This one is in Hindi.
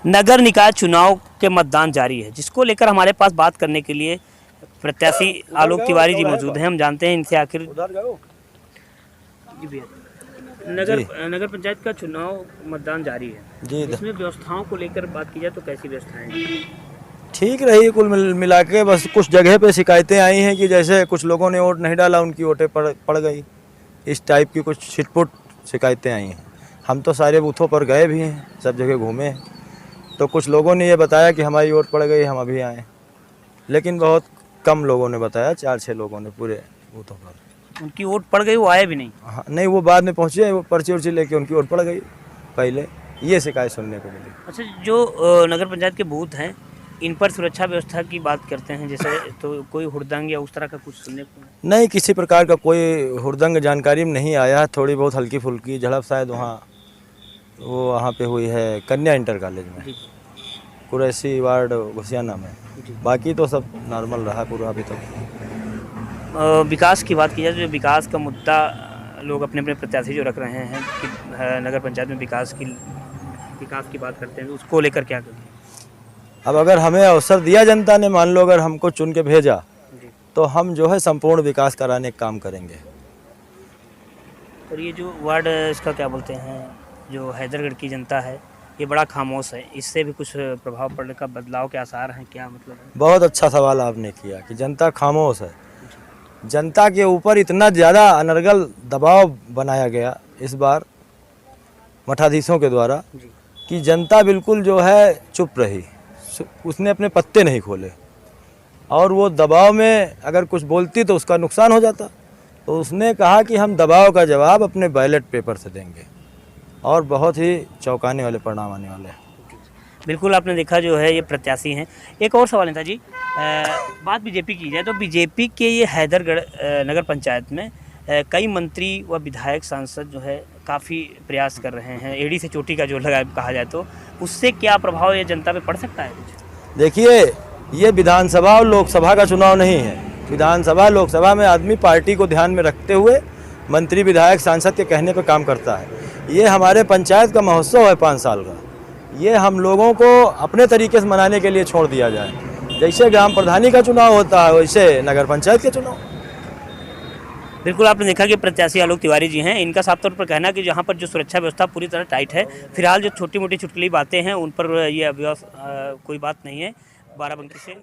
नगर निकाय चुनाव के मतदान जारी है, जिसको लेकर हमारे पास बात करने के लिए प्रत्याशी आलोक तिवारी जी मौजूद हैं। हम जानते हैं इनसे आखिर जी भैया, नगर पंचायत का चुनाव मतदान जारी है जी। इसमें व्यवस्थाओं को लेकर बात की जाए तो कैसी व्यवस्थाएं हैं? ठीक रही कुल मिला के। बस कुछ जगह पे शिकायतें आई हैं कि जैसे कुछ लोगों ने वोट नहीं डाला, उनकी वोटें पड़ गई, इस टाइप की कुछ छिटपुट शिकायतें आई हैं। हम तो सारे बूथों पर गए भी हैं, सब जगह घूमे हैं, तो कुछ लोगों ने ये बताया कि हमारी वोट पड़ गई, हम अभी आए, लेकिन बहुत कम लोगों ने बताया, 4-6 लोगों ने पूरे बूथों पर। उनकी वोट पड़ गई, वो आए भी नहीं? हाँ नहीं, वो बाद में पहुँचे, वो पर्ची उर्ची लेके उनकी वोट पड़ गई पहले, ये शिकायत सुनने को मिली। अच्छा, जो नगर पंचायत के बूथ हैं, इन पर सुरक्षा व्यवस्था की बात करते हैं जैसे, तो कोई हुड़दंग या उस तरह का कुछ सुनने को? नहीं, किसी प्रकार का कोई हुड़दंग जानकारी में नहीं आया। थोड़ी बहुत हल्की फुल्की झड़प शायद वहाँ पे हुई है कन्या इंटर कॉलेज में, कुरैसी वार्ड घुसियाना में। बाकी तो सब नॉर्मल रहा पूरा अभी तक। विकास की बात की जाए तो विकास का मुद्दा लोग अपने अपने प्रत्याशी जो रख रहे हैं कि नगर पंचायत में विकास की बात करते हैं, उसको लेकर क्या करें? अब अगर हमें अवसर दिया जनता ने, मान लो अगर हमको चुन के भेजा, तो हम जो है संपूर्ण विकास कराने का काम करेंगे। और ये जो वार्ड इसका क्या बोलते हैं, जो हैदरगढ़ की जनता है, ये बड़ा खामोश है, इससे भी कुछ प्रभाव पड़ने का, बदलाव के आसार हैं क्या? मतलब बहुत अच्छा सवाल आपने किया कि जनता खामोश है। जनता के ऊपर इतना ज़्यादा अनर्गल दबाव बनाया गया इस बार मठाधीशों के द्वारा कि जनता बिल्कुल जो है चुप रही, उसने अपने पत्ते नहीं खोले, और वो दबाव में अगर कुछ बोलती तो उसका नुकसान हो जाता। तो उसने कहा कि हम दबाव का जवाब अपने बैलेट पेपर से देंगे, और बहुत ही चौंकाने वाले परिणाम आने वाले हैं। बिल्कुल, आपने देखा जो है ये प्रत्याशी हैं। एक और सवाल था जी, बात बीजेपी की जाए तो बीजेपी के ये हैदरगढ़ नगर पंचायत में कई मंत्री व विधायक सांसद जो है काफ़ी प्रयास कर रहे हैं, एड़ी से चोटी का जो लगा कहा जाए, तो उससे क्या प्रभाव ये जनता पे पड़ सकता है कुछ? देखिए, ये विधानसभा और लोकसभा का चुनाव नहीं है। विधानसभा लोकसभा में आदमी पार्टी को ध्यान में रखते हुए मंत्री विधायक सांसद के कहने पर काम करता है। ये हमारे पंचायत का महोत्सव है 5 साल का, ये हम लोगों को अपने तरीके से मनाने के लिए छोड़ दिया जाए। जैसे ग्राम प्रधानी का चुनाव होता है, वैसे नगर पंचायत के चुनाव। बिल्कुल, आपने देखा कि प्रत्याशी आलोक तिवारी जी हैं, इनका साफ तौर पर कहना है कि जहाँ पर जो सुरक्षा व्यवस्था पूरी तरह टाइट है, फिलहाल जो छोटी मोटी चुटकुली बातें हैं उन पर ये कोई बात नहीं है। बाराबंकी से